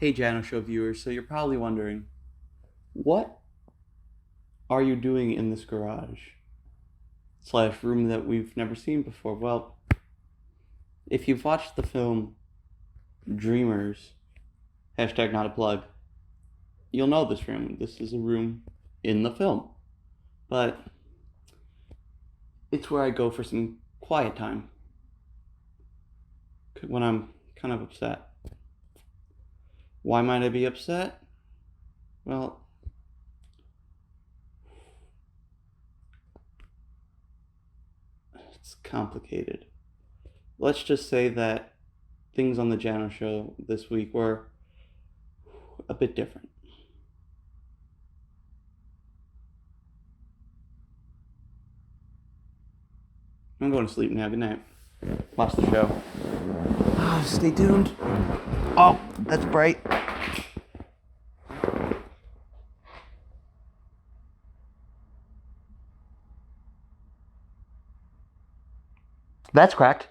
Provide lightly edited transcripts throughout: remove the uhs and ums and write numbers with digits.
Hey Janoshow viewers, so you're probably wondering, what are you doing in this garage slash room that we've never seen before? Well, if you've watched the film Dreamers, hashtag not a plug, you'll know this room. This is a room in the film. But it's where I go for some quiet time when I'm kind of upset. Why might I be upset? Well, it's complicated. Let's just say that things on the Janoshow this week were a bit different. I'm going to sleep now. Good night. Watch the show. Stay tuned. Oh, that's bright. That's cracked.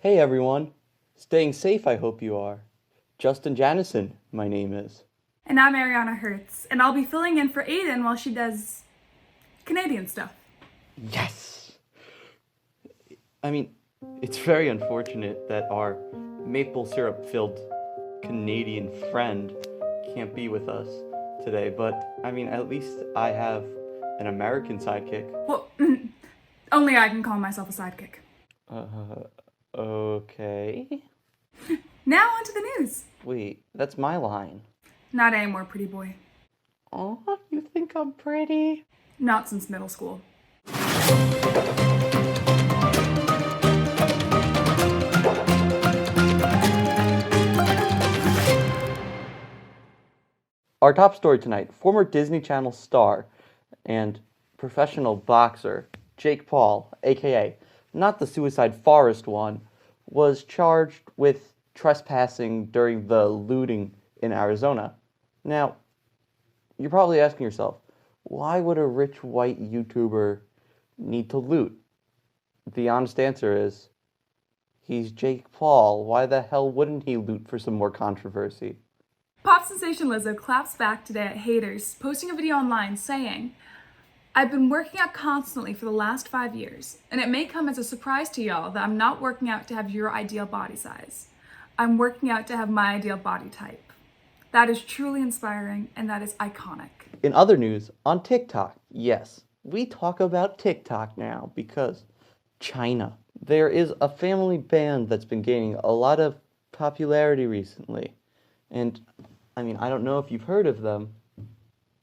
Hey everyone, staying safe I hope you are. Justin Janoson, my name is. And I'm Arianna Hertz, and I'll be filling in for Aydan while she does Canadian stuff. Yes! I mean, it's very unfortunate that our maple syrup-filled Canadian friend can't be with us today, but I mean, at least I have an American sidekick. Well, only I can call myself a sidekick. Okay. Now on to the news. Wait, that's my line. Not anymore, pretty boy. Oh, you think I'm pretty? Not since middle school. Our top story tonight, former Disney Channel star and professional boxer Jake Paul, aka not the Suicide Forest one, was charged with trespassing during the looting in Arizona. Now, you're probably asking yourself, why would a rich white YouTuber need to loot? The honest answer is, he's Jake Paul. Why the hell wouldn't he loot for some more controversy? Pop sensation Lizzo claps back today at haters, posting a video online saying, "I've been working out constantly for the last 5 years, and it may come as a surprise to y'all that I'm not working out to have your ideal body size. I'm working out to have my ideal body type. That is truly inspiring, and that is iconic." In other news, on TikTok, yes, we talk about TikTok now because China. There is a family band that's been gaining a lot of popularity recently. And, I mean, I don't know if you've heard of them,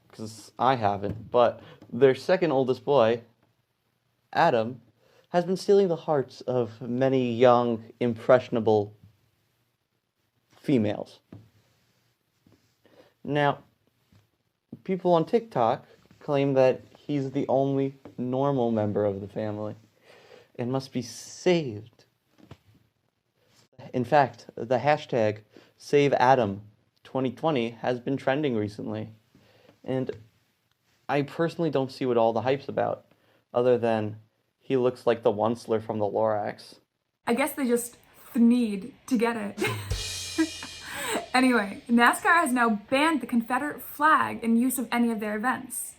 because I haven't, but their second oldest boy, Adam, has been stealing the hearts of many young, impressionable females. Now, people on TikTok claim that he's the only normal member of the family and must be saved. In fact, the hashtag SaveAdam2020 has been trending recently. And I personally don't see what all the hype's about, other than he looks like the Onceler from the Lorax. I guess they just need to get it. Anyway, NASCAR has now banned the Confederate flag in use of any of their events.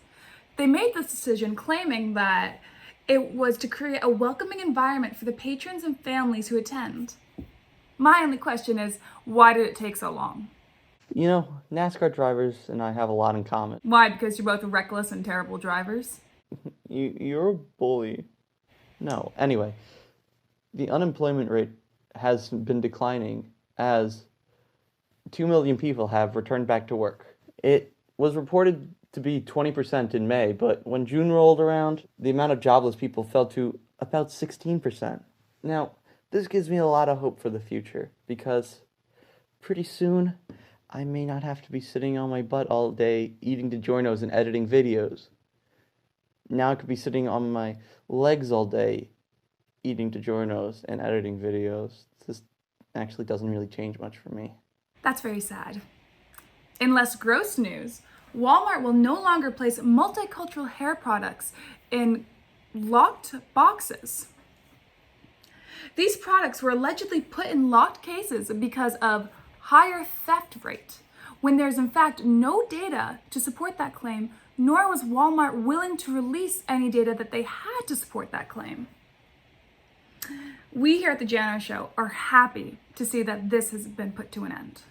They made this decision claiming that it was to create a welcoming environment for the patrons and families who attend. My only question is, why did it take so long? You know, NASCAR drivers and I have a lot in common. Why? Because you're both reckless and terrible drivers? You're a bully. No, anyway, the unemployment rate has been declining as 2 million people have returned back to work. It was reported to be 20% in May, but when June rolled around, the amount of jobless people fell to about 16%. Now, this gives me a lot of hope for the future, because pretty soon, I may not have to be sitting on my butt all day eating DiGiorno's and editing videos. Now I could be sitting on my legs all day eating DiGiorno's and editing videos. This actually doesn't really change much for me. That's very sad. In less gross news, Walmart will no longer place multicultural hair products in locked boxes. These products were allegedly put in locked cases because of higher theft rate, when there's in fact no data to support that claim, nor was Walmart willing to release any data that they had to support that claim. We here at the Janoshow are happy to see that this has been put to an end.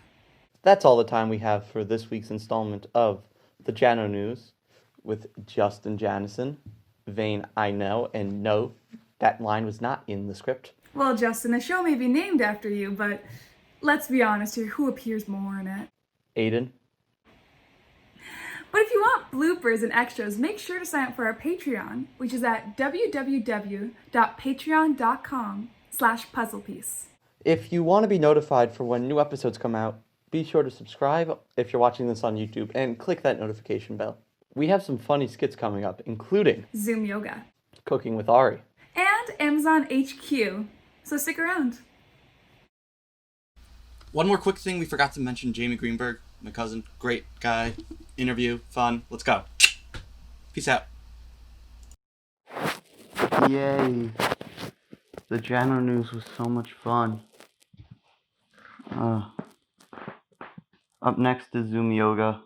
That's all the time we have for this week's installment of the Janonews with Justin Janoson. Vain, I know, and no, that line was not in the script. Well, Justin, the show may be named after you, but let's be honest here, who appears more in it? Aydan. But if you want bloopers and extras, make sure to sign up for our Patreon, which is at www.patreon.com/puzzlepiece. If you want to be notified for when new episodes come out, be sure to subscribe if you're watching this on YouTube and click that notification bell. We have some funny skits coming up, including Zoom Yoga. Cooking with Arri. And Amazon HQ. So stick around. One more quick thing we forgot to mention, Jamie Greenberg, my cousin, great guy, interview, fun, let's go. Peace out. Yay. The Janonews was so much fun. Up next is Zoom Yoga.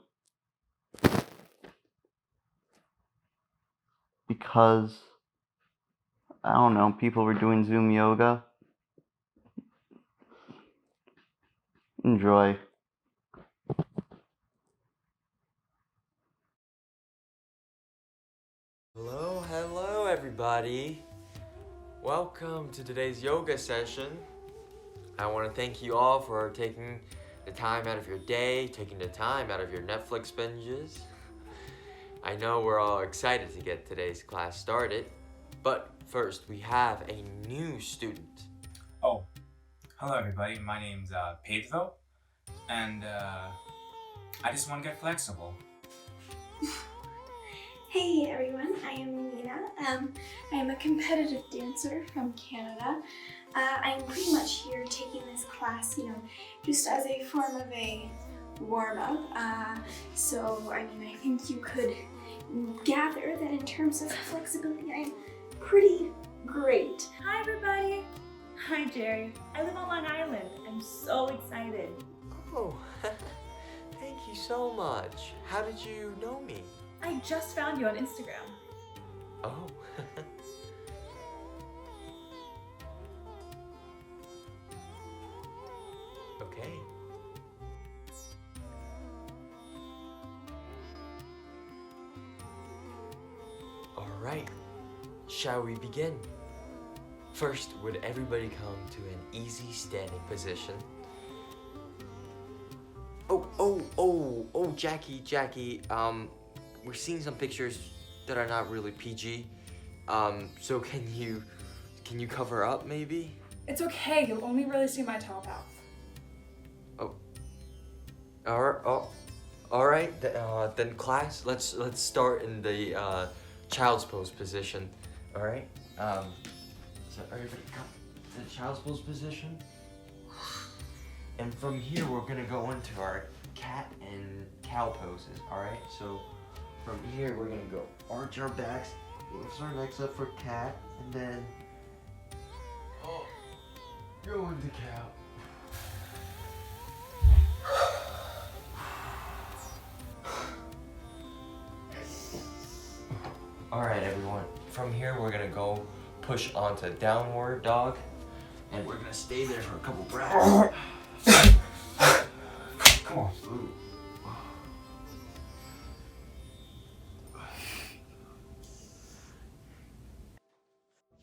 Because, I don't know, people were doing Zoom Yoga. Enjoy. Hello everybody. Welcome to today's yoga session. I want to thank you all for taking the time out of your day, taking the time out of your Netflix binges. I know we're all excited to get today's class started, but first we have a new student. Oh, hello everybody, my name's Pedro, and I just want to get flexible. Hey everyone, I am Nina. I am a competitive dancer from Canada. I'm pretty much here taking this class, just as a form of a warm-up. So, I think you could gather that in terms of flexibility, I'm pretty great. Hi everybody! Hi Jerry. I live on Long Island. I'm so excited. Oh, thank you so much. How did you know me? I just found you on Instagram. Oh. Okay. All right. Shall we begin? First, would everybody come to an easy standing position? Oh, Jackie, we're seeing some pictures that are not really PG. So can you cover up maybe? It's okay, you'll only really see my top half. All right. Then class, let's start in the child's pose position. All right. So everybody come to the child's pose position. And from here, we're gonna go into our cat and cow poses. All right. So from here, we're gonna go arch our backs, lift our necks up for cat, and then go into cow. Alright everyone, from here we're gonna go push onto downward dog, and we're gonna stay there for a couple breaths. Come on.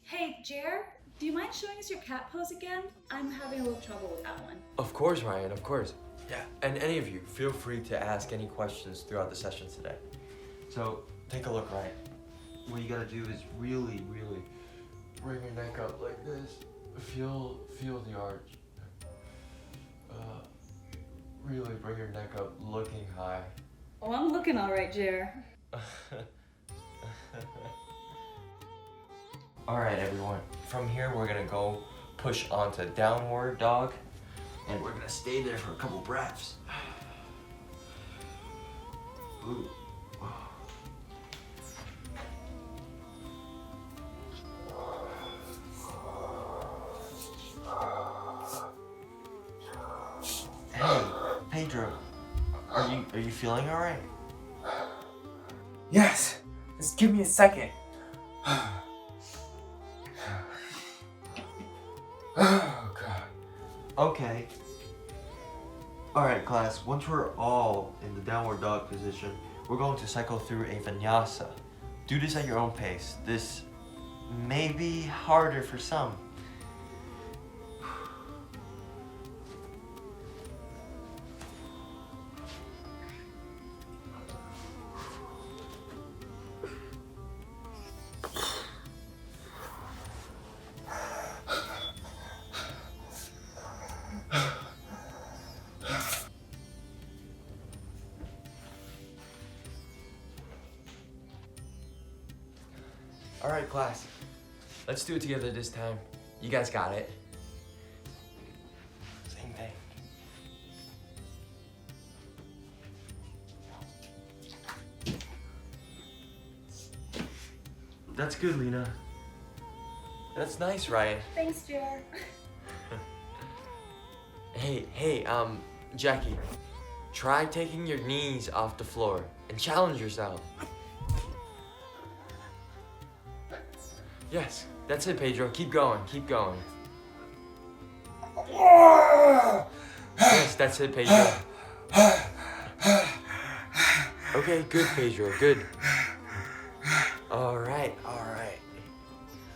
Hey, Jer, do you mind showing us your cat pose again? I'm having a little trouble with that one. Of course, Ryan, of course. Yeah, and any of you, feel free to ask any questions throughout the session today. So, take a look, Ryan. What you gotta do is really, really bring your neck up like this. Feel the arch. Really bring your neck up, looking high. Oh, I'm looking all right, Jer. Alright, everyone. From here, we're gonna go push onto downward dog, and we're gonna stay there for a couple breaths. Ooh. Hey, Pedro, are you feeling all right? Yes. Just give me a second. Oh, God. Okay. Alright, class, once we're all in the downward dog position, we're going to cycle through a vinyasa. Do this at your own pace. This may be harder for some. All right, class. Let's do it together this time. You guys got it. Same thing. That's good, Lena. That's nice, Ryan. Thanks, Jer. Hey, Jackie. Try taking your knees off the floor and challenge yourself. Yes, that's it, Pedro. Keep going, keep going. Yes, that's it, Pedro. Okay, good, Pedro, good. All right. All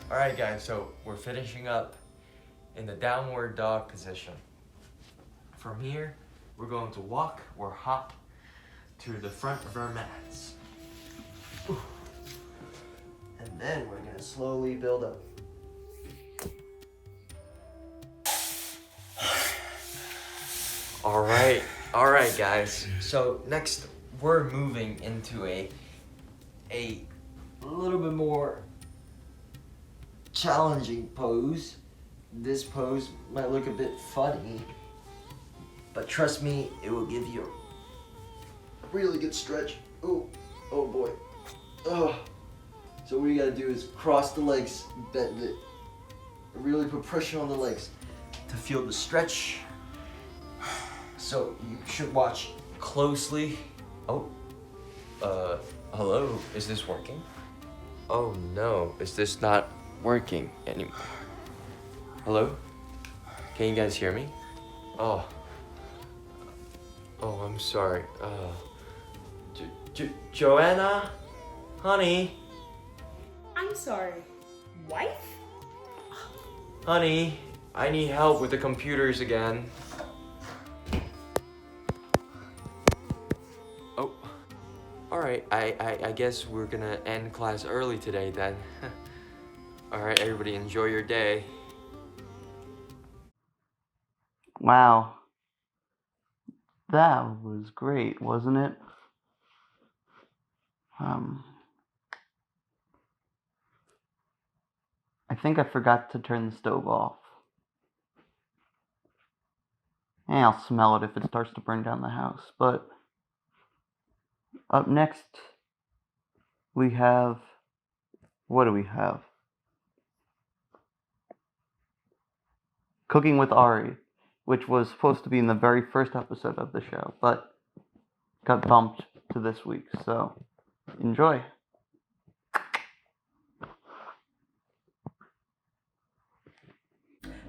right, guys, so we're finishing up in the downward dog position. From here, we're going to walk or hop to the front of our mats. And then we're gonna slowly build up. All right, guys. So next, we're moving into a little bit more challenging pose. This pose might look a bit funny, but trust me, it will give you a really good stretch. Oh boy. So what you gotta do is cross the legs, bend it. Really put pressure on the legs to feel the stretch. So you should watch closely. Hello, is this working? Oh no, is this not working anymore? Hello? Can you guys hear me? Oh, I'm sorry. Joanna? Honey? I'm sorry. Wife? Honey, I need help with the computers again. Oh, all right. I guess we're gonna end class early today then. All right, everybody, enjoy your day. Wow. That was great, wasn't it? I think I forgot to turn the stove off. And I'll smell it if it starts to burn down the house. But up next, we have... What do we have? Cooking with Arri, which was supposed to be in the very first episode of the show, but got bumped to this week, so enjoy.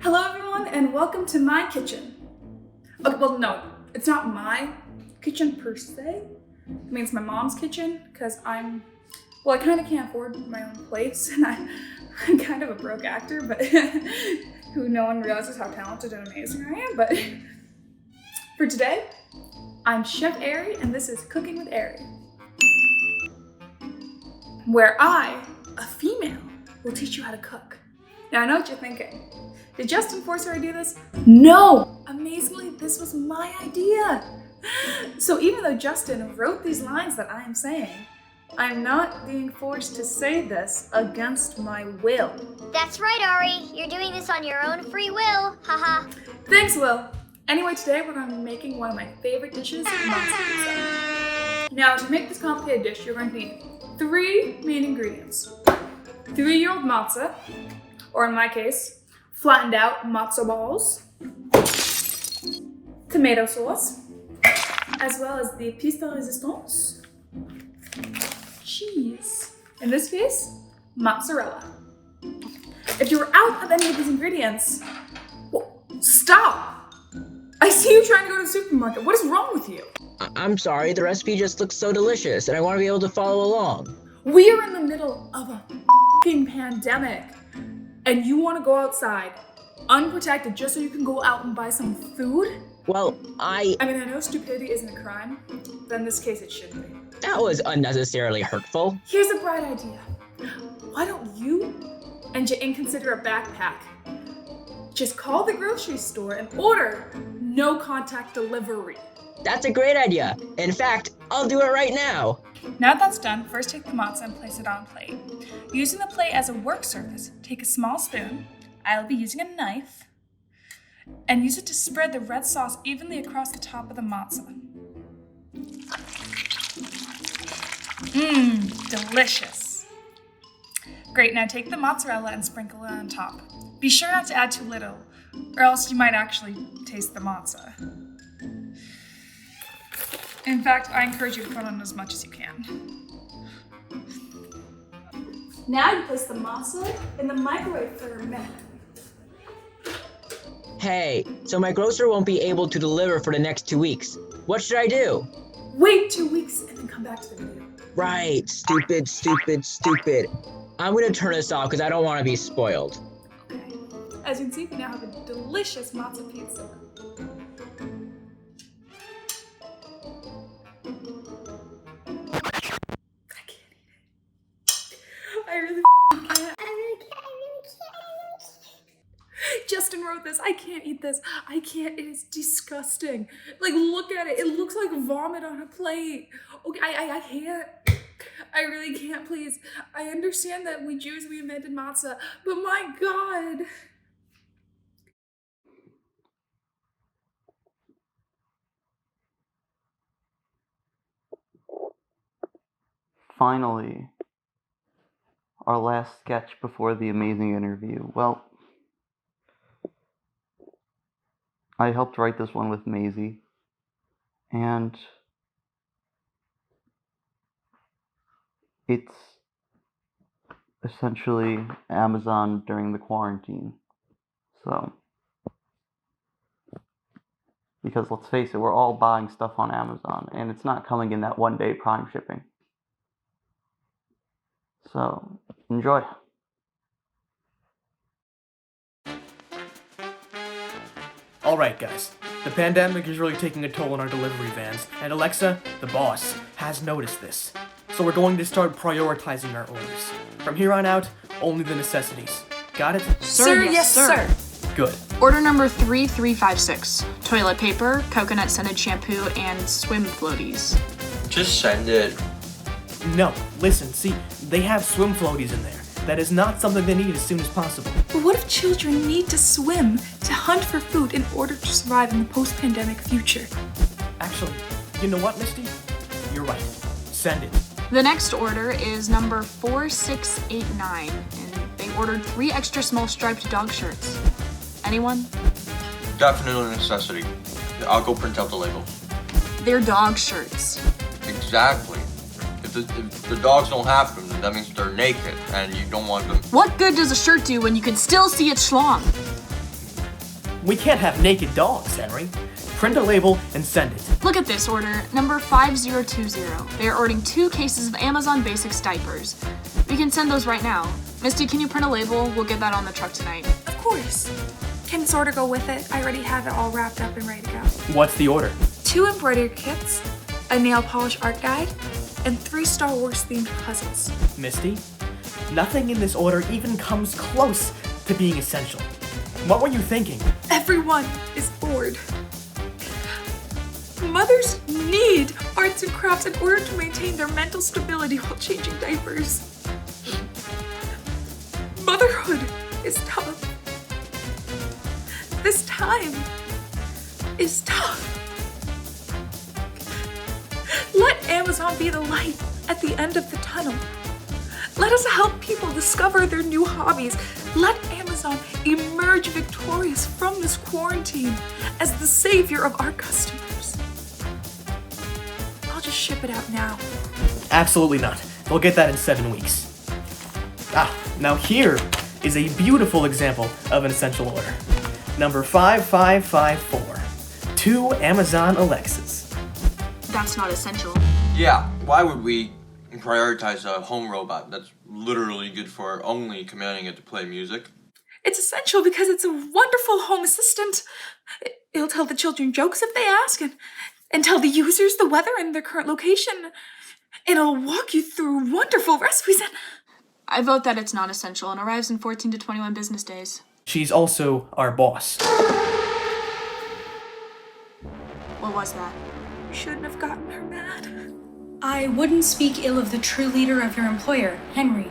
Hello, everyone, and welcome to my kitchen. Okay, well, no, it's not my kitchen per se. I mean, it's my mom's kitchen because I kind of can't afford my own place, and I'm kind of a broke actor, but who no one realizes how talented and amazing I am. But for today, I'm Chef Arri, and this is Cooking with Arri, where I, a female, will teach you how to cook. Now I know what you're thinking. Did Justin force her to do this? No! Amazingly, this was my idea. So even though Justin wrote these lines that I am saying, I'm not being forced to say this against my will. That's right, Ari. You're doing this on your own free will. Haha. Thanks, Will. Anyway, today we're going to be making one of my favorite dishes, matzo pizza. Now, to make this complicated dish, you're going to need 3 main ingredients. 3-year-old matzo, or in my case, flattened out matzo balls, tomato sauce, as well as the pièce de résistance, cheese. In this case, mozzarella. If you were out of any of these ingredients, well, stop! I see you trying to go to the supermarket. What is wrong with you? I'm sorry, the recipe just looks so delicious and I want to be able to follow along. We are in the middle of a f***ing pandemic, and you want to go outside unprotected just so you can go out and buy some food? Well, I mean, I know stupidity isn't a crime, but in this case it should be. that was unnecessarily hurtful. Here's a bright idea. Why don't you and your inconsiderate backpack just call the grocery store and order no contact delivery? That's a great idea. In fact, I'll do it right now. Now that that's done, first take the matzo and place it on a plate. Using the plate as a work surface, take a small spoon, I'll be using a knife, and use it to spread the red sauce evenly across the top of the matzo. Delicious. Great, now take the mozzarella and sprinkle it on top. Be sure not to add too little, or else you might actually taste the matzo. In fact, I encourage you to put on as much as you can. Now you place the matzo in the microwave for a minute. Hey, so my grocer won't be able to deliver for the next 2 weeks. What should I do? Wait 2 weeks and then come back to the video. Right, stupid. I'm gonna turn this off because I don't want to be spoiled. Okay. As you can see, we now have a delicious matzo pizza. I really can't. Justin wrote this. I can't eat this. I can't. It is disgusting. Like, look at it. It looks like vomit on a plate. Okay, I can't. I really can't, please. I understand that we Jews, we invented matzah, but my God. Finally, our last sketch before the amazing interview. Well, I helped write this one with Maisy, and it's essentially Amazon during the quarantine. So, because let's face it, we're all buying stuff on Amazon, and it's not coming in that 1-day Prime shipping. So, enjoy. Alright guys, the pandemic is really taking a toll on our delivery vans, and Alexa, the boss, has noticed this. So we're going to start prioritizing our orders. From here on out, only the necessities. Got it? Sir, yes, sir. Good. Order number 3356. Toilet paper, coconut scented shampoo, and swim floaties. Just send it. No, listen, see, they have swim floaties in there. That is not something they need as soon as possible. But what if children need to swim to hunt for food in order to survive in the post-pandemic future? Actually, you know what, Misty? You're right. Send it. The next order is number 4689, and they ordered 3 extra small striped dog shirts. Anyone? Definitely a necessity. I'll go print out the labels. They're dog shirts. Exactly. If the dogs don't have them, then that means they're naked, and you don't want them. What good does a shirt do when you can still see its schlong? We can't have naked dogs, Henry. print a label and send it. Look at this order, number 5020. They are ordering 2 cases of Amazon Basics diapers. We can send those right now. Misty, can you print a label? We'll get that on the truck tonight. Of course. Can this order go with it? I already have it all wrapped up and ready to go. What's the order? 2 embroidery kits, a nail polish art guide, and 3 Star Wars themed puzzles. Misty, nothing in this order even comes close to being essential. What were you thinking? Everyone is bored. Mothers need arts and crafts in order to maintain their mental stability while changing diapers. Motherhood is tough. This time is tough. Let Amazon be the light at the end of the tunnel. Let us help people discover their new hobbies. Let Amazon emerge victorious from this quarantine as the savior of our customers. I'll just ship it out now. Absolutely not. We'll get that in 7 weeks. Now here is a beautiful example of an essential order. Number 5554. 2 Amazon Alexas. That's not essential. Yeah, why would we prioritize a home robot that's literally good for only commanding it to play music? It's essential because it's a wonderful home assistant. It'll tell the children jokes if they ask, and tell the users the weather and their current location. And it'll walk you through wonderful recipes and... I vote that it's not essential and arrives in 14 to 21 business days. She's also our boss. What was that? You shouldn't have gotten her mad. I wouldn't speak ill of the true leader of your employer, Henry.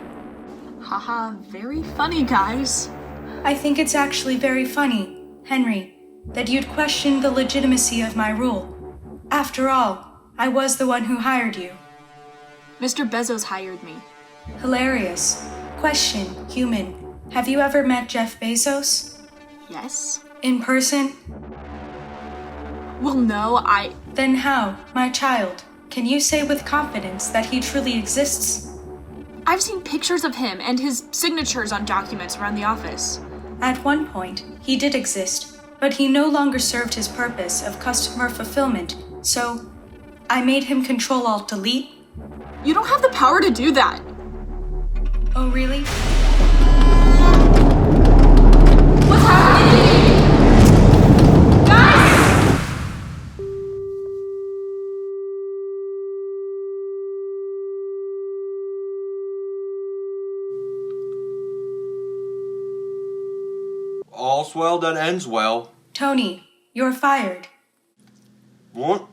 Haha, very funny, guys. I think it's actually very funny, Henry, that you'd question the legitimacy of my rule. After all, I was the one who hired you. Mr. Bezos hired me. Hilarious. Question, human. Have you ever met Jeff Bezos? Yes. In person? Well, no, Then how, my child, can you say with confidence that he truly exists? I've seen pictures of him and his signatures on documents around the office. At one point, he did exist, but he no longer served his purpose of customer fulfillment, so I made him Control-Alt-Delete. You don't have the power to do that. Oh, really? What's happening? Guys! All's well that ends well. Tony, you're fired. What?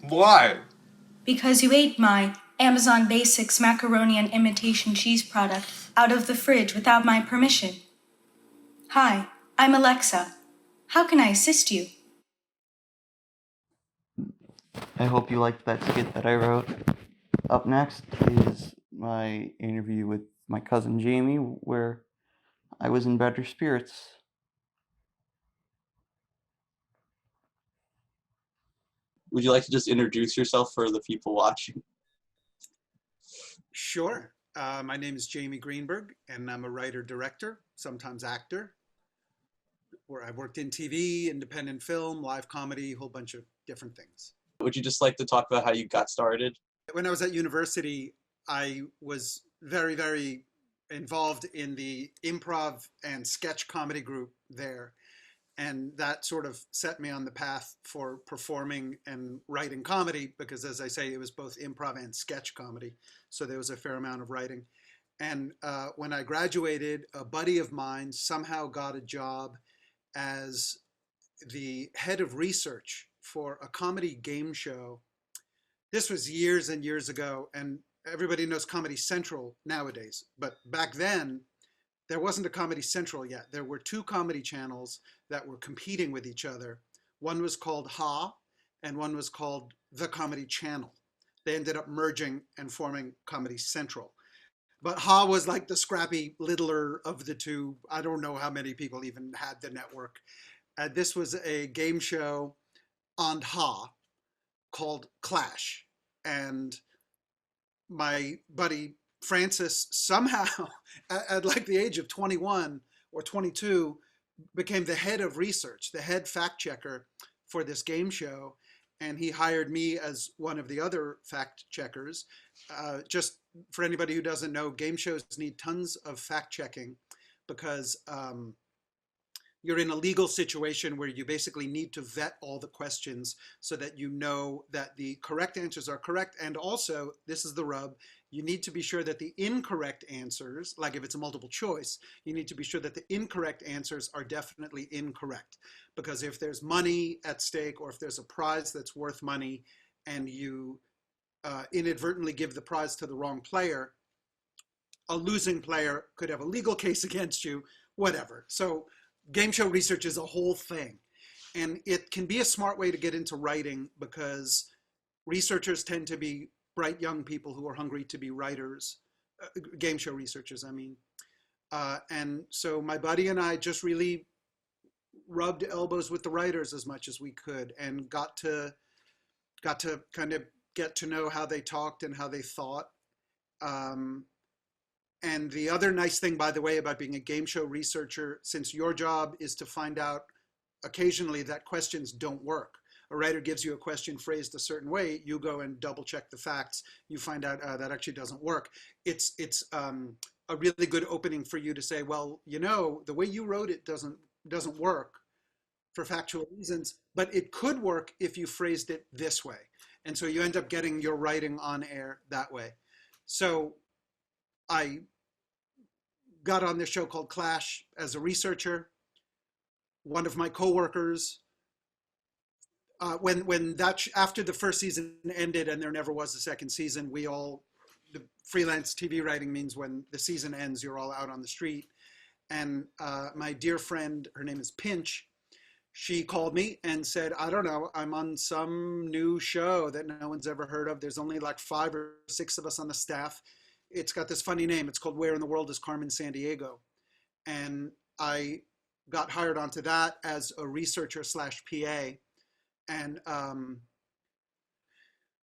Why? Because you ate my Amazon Basics macaroni and imitation cheese product out of the fridge without my permission. Hi, I'm Alexa. How can I assist you? I hope you liked that skit that I wrote. Up next is my interview with my cousin Jamie, where I was in better spirits. Would you like to just introduce yourself for the people watching? Sure. My name is Jamie Greenberg, and I'm a writer-director, sometimes actor. Where I've worked in TV, independent film, live comedy, a whole bunch of different things. Would you just like to talk about how you got started? When I was at university, I was very, very involved in the improv and sketch comedy group there. And that sort of set me on the path for performing and writing comedy because, as I say, it was both improv and sketch comedy. So there was a fair amount of writing. And when I graduated, a buddy of mine somehow got a job as the head of research for a comedy game show. This was years and years ago, and everybody knows Comedy Central nowadays. But back then, there wasn't a Comedy Central yet. There were 2 comedy channels that were competing with each other. One was called Ha, and one was called The Comedy Channel. They ended up merging and forming Comedy Central. But Ha was like the scrappy littler of the 2. I don't know how many people even had the network. This was a game show on Ha called Clash. And my buddy Francis somehow, at like the age of 21 or 22, became the head of research, the head fact checker for this game show, and he hired me as one of the other fact checkers. Just for anybody who doesn't know, game shows need tons of fact checking because you're in a legal situation where you basically need to vet all the questions so that you know that the correct answers are correct. And also, this is the rub, you need to be sure that the incorrect answers, like if it's a multiple choice, you need to be sure that the incorrect answers are definitely incorrect. Because if there's money at stake, or if there's a prize that's worth money and you inadvertently give the prize to the wrong player, a losing player could have a legal case against you, whatever. So game show research is a whole thing. And it can be a smart way to get into writing because researchers tend to be bright young people who are hungry to be writers, game show researchers, I mean. And so my buddy and I just really rubbed elbows with the writers as much as we could and got to kind of get to know how they talked and how they thought. And the other nice thing, by the way, about being a game show researcher, since your job is to find out occasionally that questions don't work. A writer gives you a question phrased a certain way, you go and double check the facts, you find out that actually doesn't work. It's a really good opening for you to say, well, you know, the way you wrote it doesn't work for factual reasons, but it could work if you phrased it this way. And so you end up getting your writing on air that way. So I got on this show called Clash as a researcher. One of my coworkers, after the first season ended and there never was a second season, the freelance TV writing means when the season ends, you're all out on the street. And my dear friend, her name is Pinch, she called me and said, I don't know, I'm on some new show that no one's ever heard of. There's only like 5 or 6 of us on the staff. It's got this funny name. It's called Where in the World is Carmen Sandiego? And I got hired onto that as a researcher / PA. And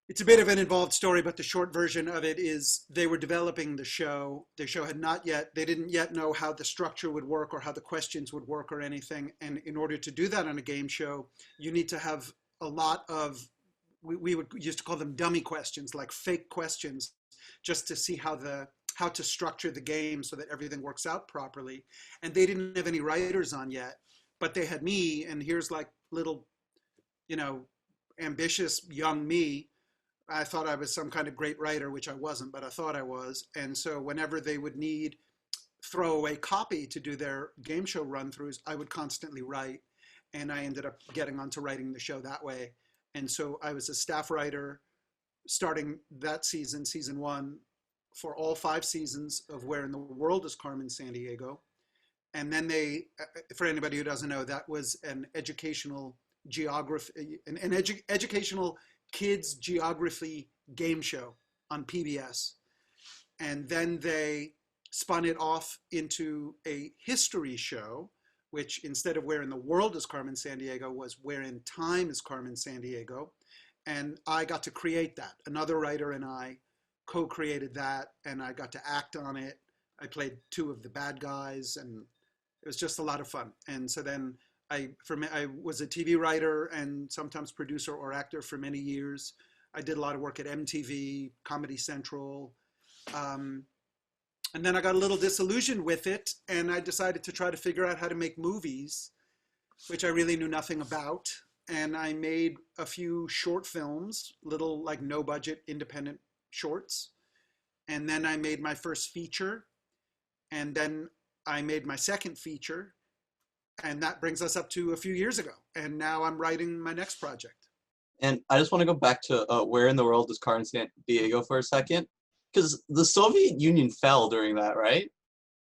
it's a bit of an involved story, but the short version of it is they were developing the show. The show they didn't yet know how the structure would work or how the questions would work or anything. And in order to do that on a game show, you need to have a lot of, we used to call them dummy questions, like fake questions, just to see how to structure the game so that everything works out properly. And they didn't have any writers on yet, but they had me, and here's like little, ambitious young me. I thought I was some kind of great writer, which I wasn't, but I thought I was. And so whenever they would need throwaway copy to do their game show run-throughs, I would constantly write. And I ended up getting onto writing the show that way. And so I was a staff writer starting that season, season 1, for all 5 seasons of Where in the World is Carmen Sandiego. And then for anybody who doesn't know, that was an educational geography, educational kids geography game show on PBS. And then they spun it off into a history show, which instead of Where in the World is Carmen Sandiego was Where in Time is Carmen Sandiego. And I got to create that. Another writer and I co-created that, and I got to act on it. I played 2 of the bad guys, and it was just a lot of fun. And so then I was a TV writer and sometimes producer or actor for many years. I did a lot of work at MTV, Comedy Central. And then I got a little disillusioned with it, and I decided to try to figure out how to make movies, which I really knew nothing about. And I made a few short films, little like no budget independent shorts. And then I made my first feature. And then I made my second feature. And that brings us up to a few years ago. And now I'm writing my next project. And I just want to go back to Where in the World is Carmen Sandiego for a second. Because the Soviet Union fell during that, right?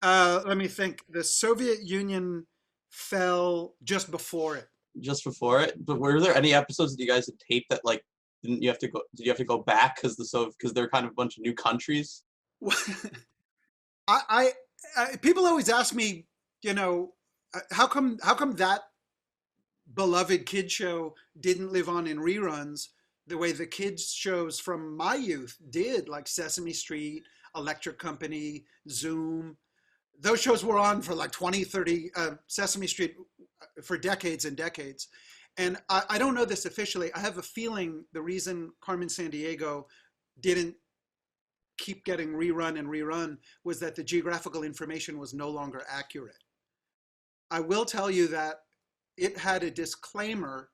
Let me think. The Soviet Union fell just before it. Just before it? But were there any episodes that you guys had taped that like did you have to go back because they're kind of a bunch of new countries? I people always ask me, how come that beloved kid show didn't live on in reruns the way the kids shows from my youth did, like Sesame Street, Electric Company, Zoom. Those shows were on for like 20, 30, Sesame Street for decades and decades. And I don't know this officially. I have a feeling the reason Carmen Sandiego didn't keep getting rerun and rerun was that the geographical information was no longer accurate. I will tell you that it had a disclaimer,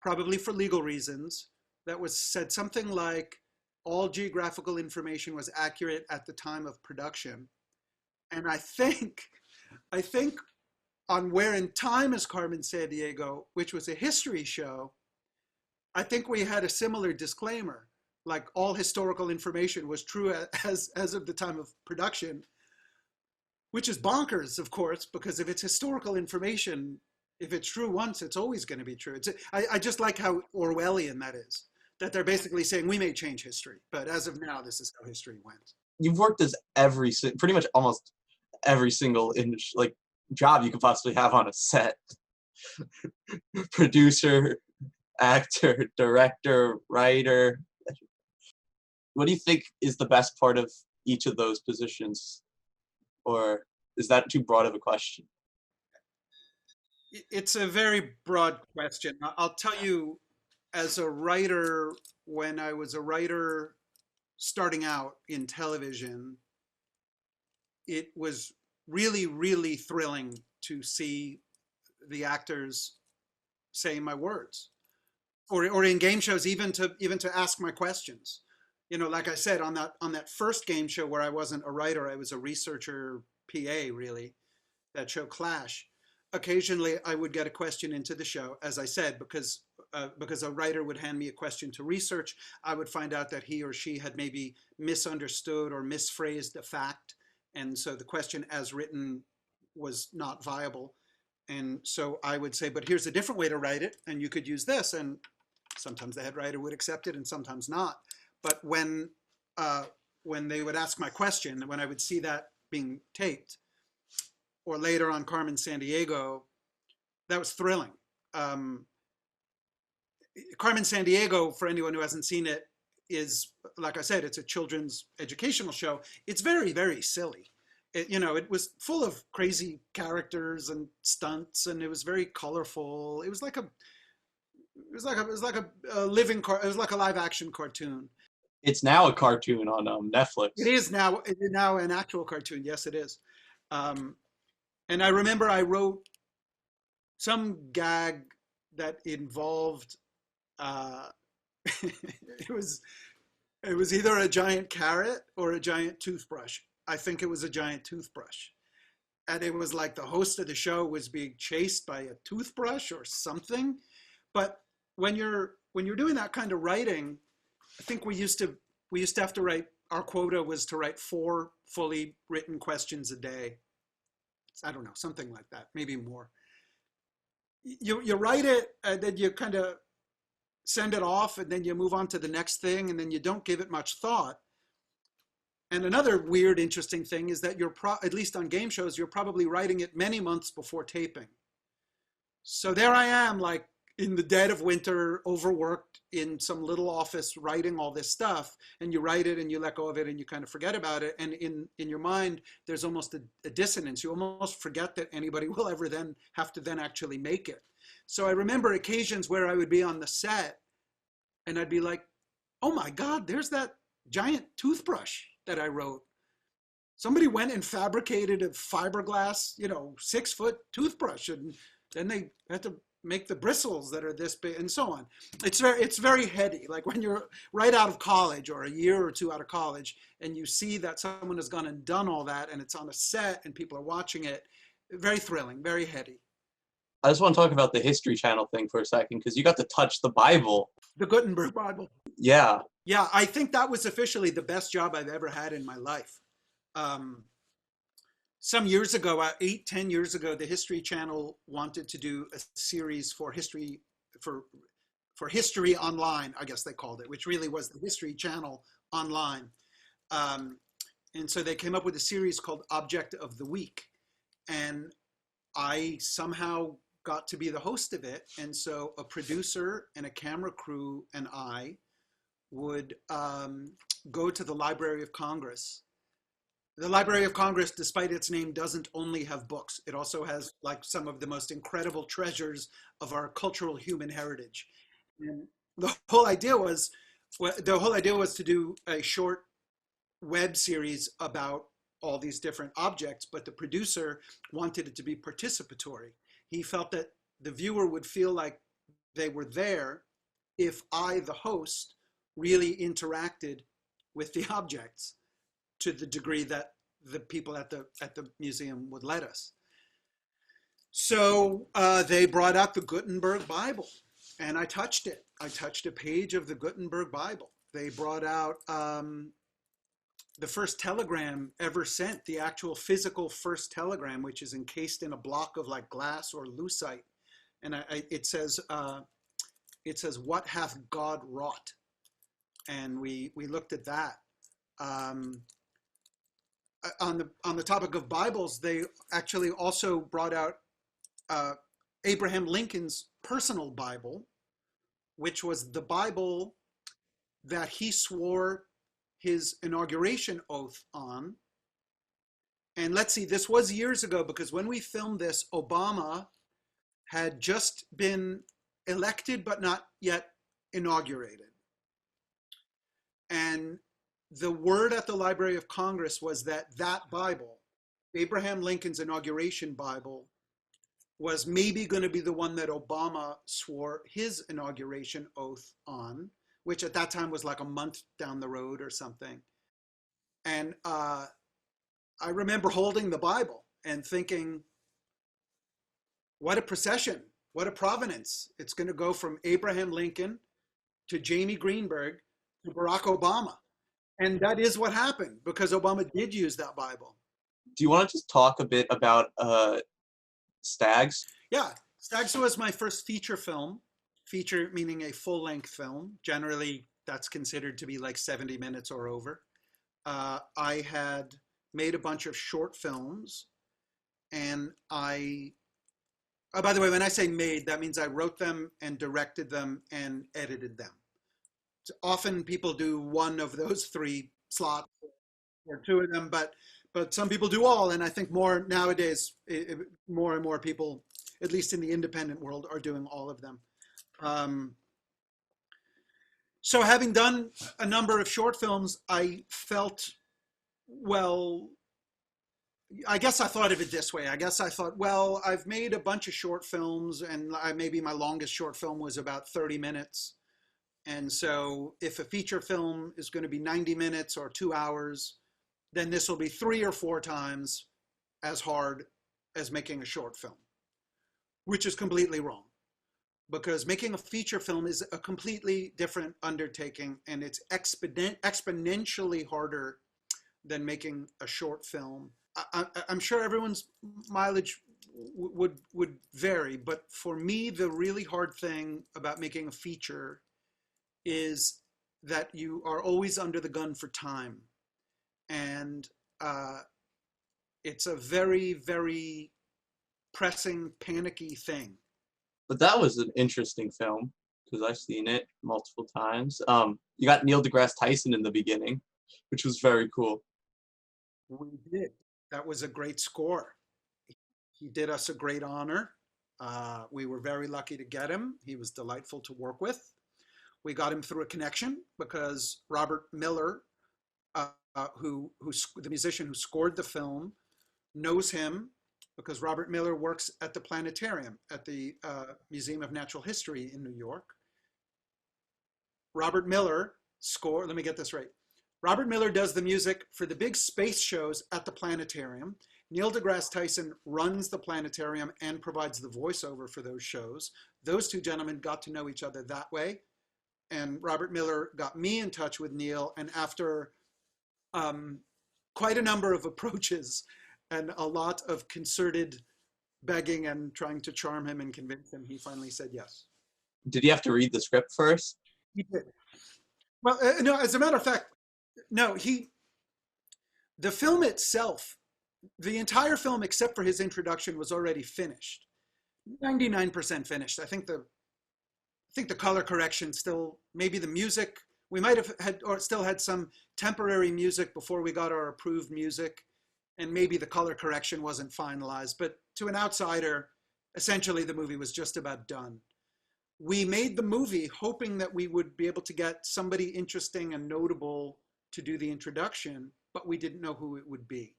probably for legal reasons, that was said something like all geographical information was accurate at the time of production. And I think on Where in Time is Carmen Sandiego, which was a history show, I think we had a similar disclaimer, like all historical information was true as of the time of production, which is bonkers, of course, because if it's historical information, if it's true once, it's always going to be true. I just like how Orwellian that is, that they're basically saying we may change history, but as of now, this is how history went. You've worked as pretty much almost every single job you could possibly have on a set. Producer, actor, director, writer. What do you think is the best part of each of those positions? Or is that too broad of a question? It's a very broad question. I'll tell you, as a writer, when I was a writer starting out in television, it was really, really thrilling to see the actors say my words, or in game shows, even to ask my questions. You know, like I said, on that first game show where I wasn't a writer, I was a researcher PA, really, that show Clash. Occasionally, I would get a question into the show, as I said, because a writer would hand me a question to research. I would find out that he or she had maybe misunderstood or misphrased a fact, and so the question as written was not viable. And so I would say, but here's a different way to write it, and you could use this. And sometimes the head writer would accept it, and sometimes not. But when they would ask my question, when I would see that being taped, or later on Carmen Sandiego, that was thrilling. Carmen Sandiego, for anyone who hasn't seen it, is, like I said, it's a children's educational show. It's very, very silly. It was full of crazy characters and stunts, and it was very colorful. It was like a live action cartoon. It's now a cartoon on Netflix. It is now an actual cartoon. Yes, it is. And I remember I wrote some gag that involved it was either a giant carrot or a giant toothbrush. I think it was a giant toothbrush. And it was like the host of the show was being chased by a toothbrush or something. But when you're doing that kind of writing, I think we used to have to write, our quota was to write 4 fully written questions a day. I don't know, something like that, maybe more. You write it, and then you kind of send it off, and then you move on to the next thing, and then you don't give it much thought. And another weird, interesting thing is that at least on game shows, you're probably writing it many months before taping. So there I am, like in the dead of winter, overworked in some little office, writing all this stuff, and you write it and you let go of it and you kind of forget about it. And in your mind, there's almost a dissonance. You almost forget that anybody will ever then have to then actually make it. So I remember occasions where I would be on the set and I'd be like, oh my God, there's that giant toothbrush that I wrote. Somebody went and fabricated a fiberglass, 6-foot toothbrush, and then they had to make the bristles that are this big, and so on. It's very heady. Like when you're right out of college or a year or two out of college, and you see that someone has gone and done all that, and it's on a set, and people are watching it. Very thrilling, very heady. I just want to talk about the History Channel thing for a second, because you got to touch the Bible. The Gutenberg Bible. Yeah. Yeah, I think that was officially the best job I've ever had in my life. Some years ago, 10 years ago, the History Channel wanted to do a series for history online, I guess they called it, which really was the History Channel online. And so they came up with a series called Object of the Week. And I somehow got to be the host of it. And so a producer and a camera crew and I would go to the Library of Congress The Library of Congress, despite its name, doesn't only have books. It also has like some of the most incredible treasures of our cultural human heritage. And the whole idea was to do a short web series about all these different objects, but the producer wanted it to be participatory. He felt that the viewer would feel like they were there if I, the host, really interacted with the objects to the degree that the people at the museum would let us. So they brought out the Gutenberg Bible, and I touched it. I touched a page of the Gutenberg Bible. They brought out the first telegram ever sent, the actual physical first telegram, which is encased in a block of like glass or lucite, and it says, "What hath God wrought?" And we looked at that. On the topic of Bibles, they actually also brought out Abraham Lincoln's personal Bible, which was the Bible that he swore his inauguration oath on. And let's see, this was years ago, because when we filmed this, Obama had just been elected but not yet inaugurated. And the word at the Library of Congress was that that Bible, Abraham Lincoln's inauguration Bible, was maybe going to be the one that Obama swore his inauguration oath on, which at that time was like a month down the road or something. And I remember holding the Bible and thinking, what a procession, what a provenance. It's going to go from Abraham Lincoln to Jamie Greenberg to Barack Obama. And that is what happened, because Obama did use that Bible. Do you want to just talk a bit about Stags? Yeah, Stags was my first feature film. Feature meaning a full-length film. Generally, that's considered to be like 70 minutes or over. I had made a bunch of short films, and by the way, when I say made, that means I wrote them and directed them and edited them. So often people do one of those three slots or two of them, but some people do all, and I think more nowadays, more and more people, at least in the independent world, are doing all of them. So having done a number of short films, I felt, well, I guess I thought of it this way. I guess I thought, well, I've made a bunch of short films, and maybe my longest short film was about 30 minutes. And so if a feature film is going to be 90 minutes or 2 hours, then this will be 3 or 4 times as hard as making a short film, which is completely wrong. Because making a feature film is a completely different undertaking, and it's exponentially harder than making a short film. I'm sure everyone's mileage would vary, but for me, the really hard thing about making a feature is that you are always under the gun for time. And it's a very, very pressing, panicky thing. But that was an interesting film, because I've seen it multiple times. You got Neil deGrasse Tyson in the beginning, which was very cool. We did. That was a great score. He did us a great honor. We were very lucky to get him. He was delightful to work with. We got him through a connection because Robert Miller, the musician who scored the film, knows him because Robert Miller works at the planetarium at the Museum of Natural History in New York. Robert Miller let me get this right. Robert Miller does the music for the big space shows at the planetarium. Neil deGrasse Tyson runs the planetarium and provides the voiceover for those shows. Those two gentlemen got to know each other that way. And Robert Miller got me in touch with Neil, and after quite a number of approaches and a lot of concerted begging and trying to charm him and convince him, he finally said yes. Did you have to read the script first? He did. Well, no, as a matter of fact, no, the film itself, the entire film except for his introduction was already finished. 99% finished. I think the color correction still, maybe the music, we might have had, or still had some temporary music before we got our approved music. and maybe the color correction wasn't finalized, but to an outsider, essentially the movie was just about done. We made the movie hoping that we would be able to get somebody interesting and notable to do the introduction, but we didn't know who it would be.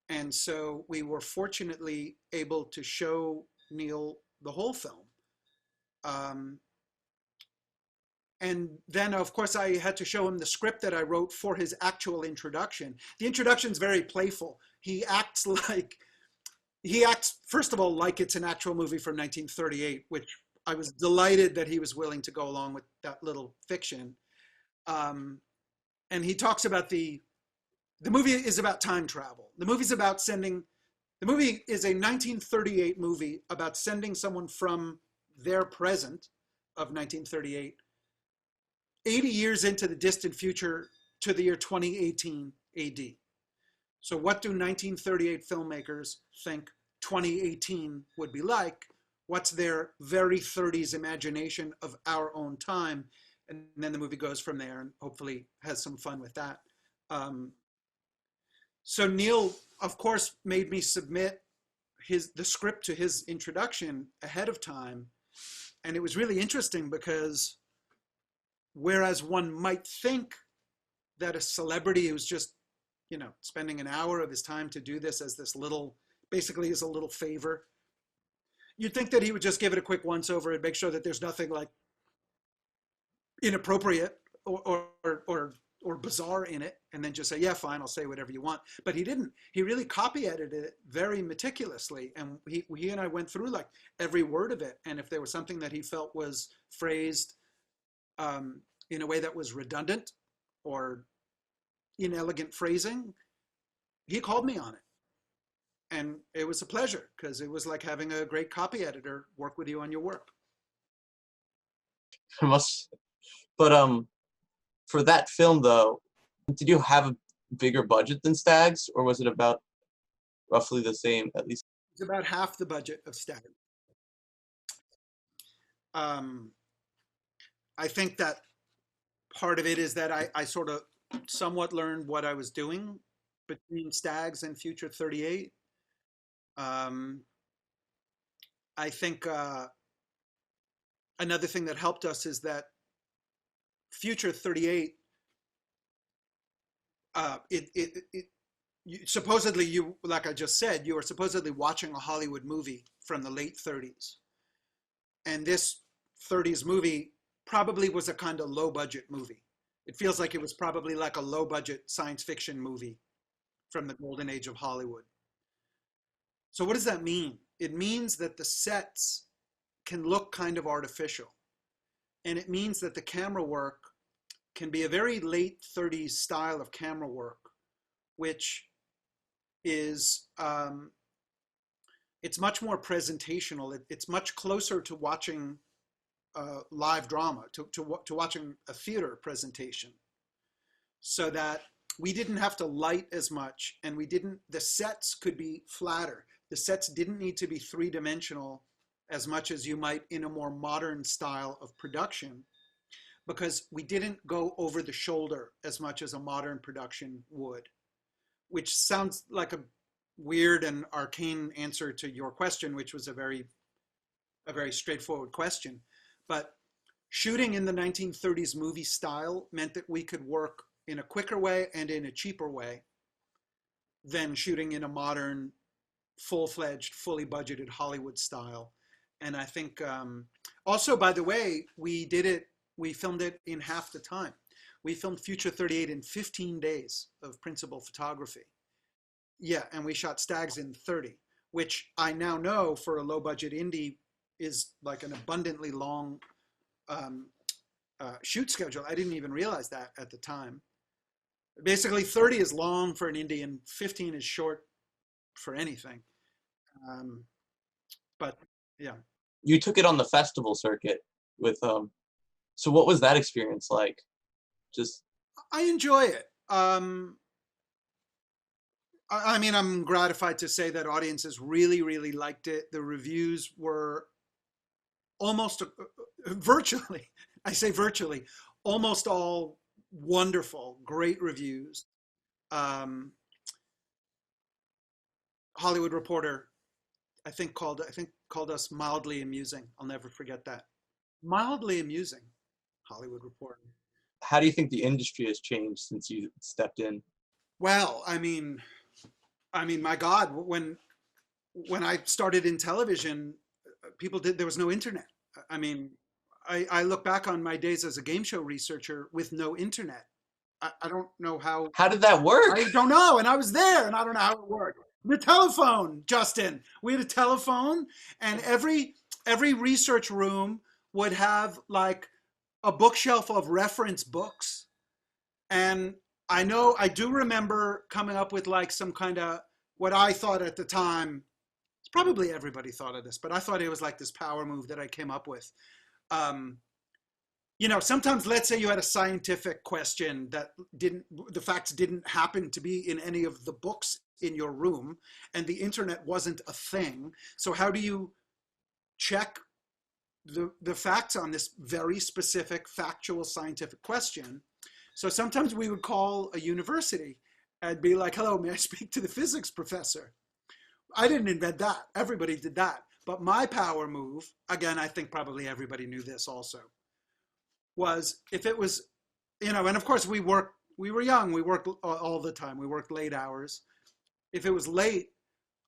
And so we were fortunately able to show Neil the whole film. And then, of course, I had to show him the script that I wrote for his actual introduction. The introduction's very playful. He acts, first of all, like it's an actual movie from 1938, which I was delighted that he was willing to go along with that little fiction. And he talks about the movie is about time travel. The movie is a 1938 movie about sending someone from their present of 1938, 80 years into the distant future to the year 2018 AD. So what do 1938 filmmakers think 2018 would be like? What's their very 30s imagination of our own time? And then the movie goes from there and hopefully has some fun with that. So Neil, of course, made me submit the script to his introduction ahead of time. And it was really interesting because whereas one might think that a celebrity who's just, spending an hour of his time to do this as this basically as a little favor, you'd think that he would just give it a quick once over and make sure that there's nothing like inappropriate or bizarre in it, and then just say, yeah, fine, I'll say whatever you want. But he didn't. He really copy edited it very meticulously. And he and I went through like every word of it. And if there was something that he felt was phrased in a way that was redundant or inelegant phrasing, he called me on it. And it was a pleasure because it was like having a great copy editor work with you on your work. But for that film though, did you have a bigger budget than Stags, or was it about roughly the same, at least? It's about half the budget of Stags. I think that part of it is that I sort of somewhat learned what I was doing between Stags and Future 38. I think another thing that helped us is that Future 38, supposedly like I just said, you were supposedly watching a Hollywood movie from the late 30s. And this 30s movie probably was a kind of low budget movie. It feels like it was probably like a low budget science fiction movie from the golden age of Hollywood. So what does that mean? It means that the sets can look kind of artificial. And it means that the camera work can be a very late 30s style of camera work, which is, it's much more presentational. It's much closer to watching live drama, to watching a theater presentation. So that we didn't have to light as much, and the sets could be flatter. The sets didn't need to be three-dimensional as much as you might in a more modern style of production, because we didn't go over the shoulder as much as a modern production would, which sounds like a weird and arcane answer to your question, which was a very straightforward question. But shooting in the 1930s movie style meant that we could work in a quicker way and in a cheaper way than shooting in a modern, full-fledged, fully budgeted Hollywood style. And I think, also, by the way, we filmed it in half the time. We filmed Future 38 in 15 days of principal photography. Yeah, and we shot Stags in 30, which I now know for a low-budget indie is like an abundantly long shoot schedule. I didn't even realize that at the time. Basically, 30 is long for an indie and 15 is short for anything. But yeah. You took it on the festival circuit with, so what was that experience like? I enjoy it. I mean, I'm gratified to say that audiences really, really liked it. The reviews were almost virtually, I say virtually, almost all wonderful, great reviews. Hollywood Reporter, I think called us mildly amusing. I'll never forget that. Mildly amusing, Hollywood Reporter. How do you think the industry has changed since you stepped in? Well, I mean, my God, when I started in television, there was no internet. I mean, I look back on my days as a game show researcher with no internet. I don't know how. How did that work? I don't know, and I was there, and I don't know how it worked. The telephone, Justin. We had a telephone, and every research room would have like a bookshelf of reference books, and I do remember coming up with like some kind of what I thought at the time. It's probably everybody thought of this, but I thought it was like this power move that I came up with. Sometimes let's say you had a scientific question that the facts didn't happen to be in any of the books in your room, and the internet wasn't a thing. So how do you check the facts on this very specific factual scientific question? So sometimes we would call a university and be like, hello, may I speak to the physics professor? I didn't invent that. Everybody did that. But my power move, again, I think probably everybody knew this also, was if it was, and of course we were young, we worked all the time, we worked late hours. If it was late,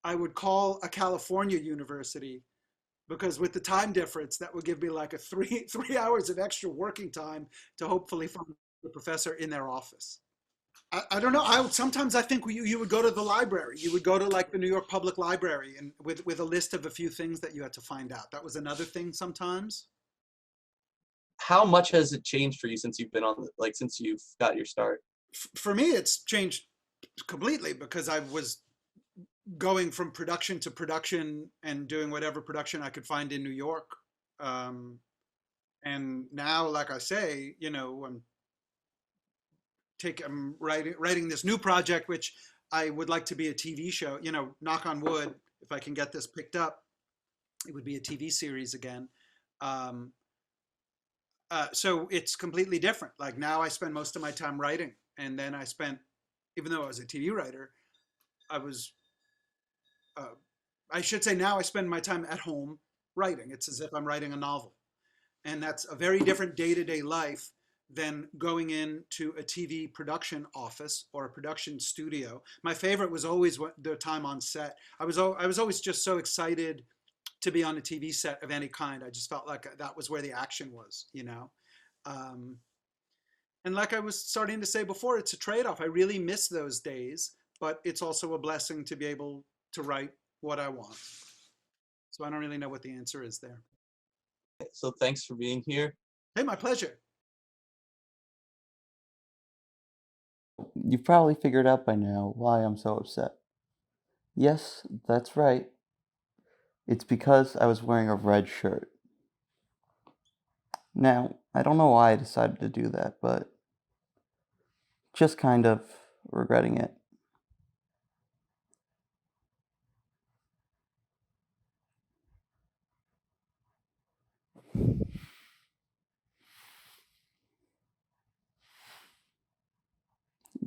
I would call a California university, because with the time difference, that would give me like a three hours of extra working time to hopefully find the professor in their office. I don't know. Sometimes I think you would go to the library. You would go to like the New York Public Library and with a list of a few things that you had to find out. That was another thing sometimes. How much has it changed for you since you've been since you've got your start? For me, it's changed completely, because I was going from production to production and doing whatever production I could find in New York. And now, like I say, I'm writing this new project, which I would like to be a TV show. Knock on wood, if I can get this picked up, it would be a TV series again. So it's completely different. Like now I spend most of my time writing, and then even though I was a TV writer, I should say now I spend my time at home writing. It's as if I'm writing a novel. And that's a very different day-to-day life than going into a TV production office or a production studio. My favorite was always the time on set. I was always just so excited to be on a TV set of any kind. I just felt like that was where the action was, And like I was starting to say before, it's a trade-off. I really miss those days, but it's also a blessing to be able to write what I want. So I don't really know what the answer is there. So thanks for being here. Hey, my pleasure. You've probably figured out by now why I'm so upset. Yes, that's right. It's because I was wearing a red shirt. Now, I don't know why I decided to do that, but just kind of regretting it.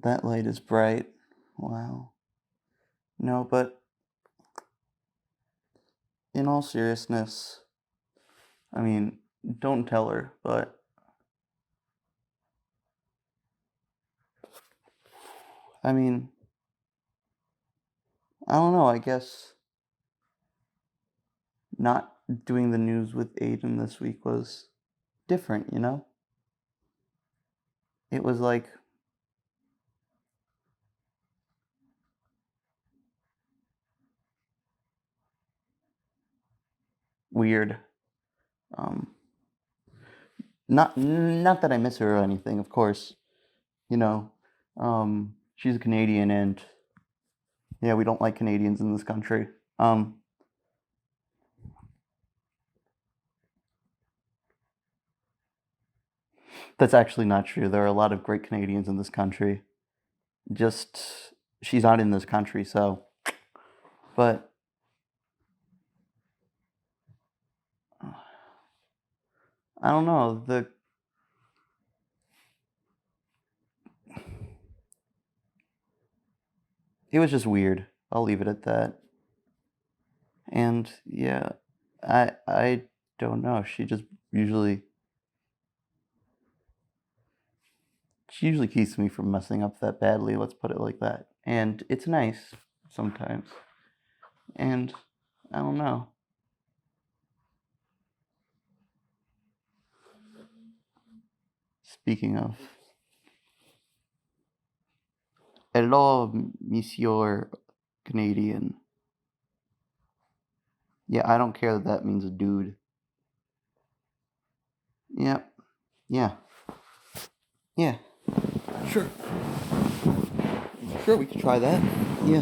That light is bright. Wow. No, but in all seriousness, I mean, don't tell her, but I mean, I don't know, I guess not doing the news with Aydan this week was different, It was like weird. Not that I miss her or anything, of course. She's a Canadian, and yeah, we don't like Canadians in this country. That's actually not true. There are a lot of great Canadians in this country. Just, she's not in this country, so. But I don't know, it was just weird. I'll leave it at that. And yeah, I don't know. She usually keeps me from messing up that badly, let's put it like that. And it's nice sometimes. And I don't know. Speaking of, hello, Monsieur Canadian. Yeah, I don't care that means a dude. Yeah. Yeah. Yeah. Sure. Sure, we can try that. Yeah.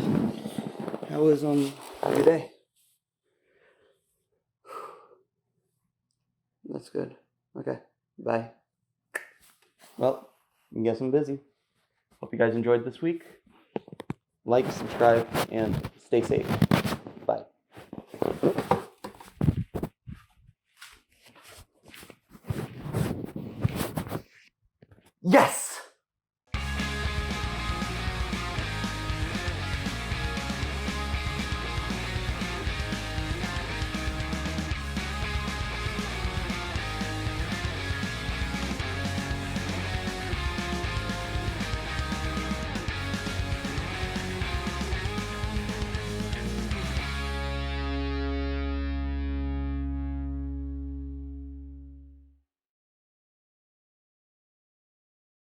How was your day? That's good. Okay. Bye. Well, I guess I'm busy. Hope you guys enjoyed this week. Like, subscribe, and stay safe. Bye. Yes!